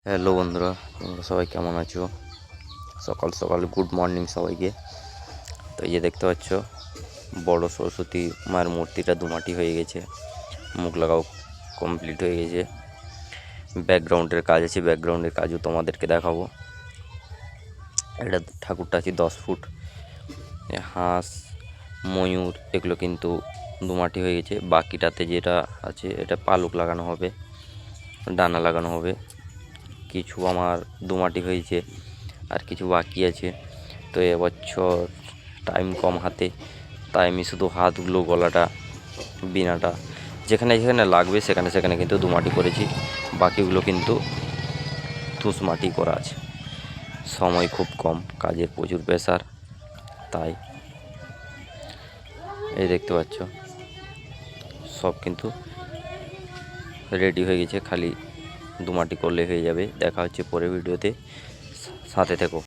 Hello বন্ধুরা, তোমরা সবাই কেমন আছো? সকাল সকাল গুড মর্নিং সবাইকে। তো এই যে দেখতে পাচ্ছ, বড় সরস্বতী মায়ের মূর্তিটা দুমাটি হয়ে গেছে, মুখ লাগাও কমপ্লিট হয়ে গেছে। ব্যাকগ্রাউন্ডের কাজ আছে, ব্যাকগ্রাউন্ডের কাজও তোমাদেরকে দেখাবো। এটা ঠাকুরটা আছে 10 ফুট। হাঁস, ময়ূর এগুলো কিন্তু দুমাটি হয়ে গেছে। বাকিটাতে যেটা আছে এটা পালক লাগানো হবে, ডানা লাগানো হবে। কিছু আমার দুমাটি হয়েছে, আর কিছু বাকি আছে। তো এবছর টাইম কম হাতে, তাই আমি শুধু হাতগুলো, গলাটা, বিনাটা যেখানে যেখানে লাগবে সেখানে সেখানে কিন্তু দুমাটি করেছি। বাকিগুলো কিন্তু তুষ মাটি করা আছে। সময় খুব কম, কাজের প্রচুর প্রেশার, তাই এই দেখতে পাচ্ছ সব কিন্তু রেডি হয়ে গেছে, খালি দুমাটি করলে হয়ে যাবে। দেখা হচ্ছে পরের ভিডিওতে, সাথে থেকো।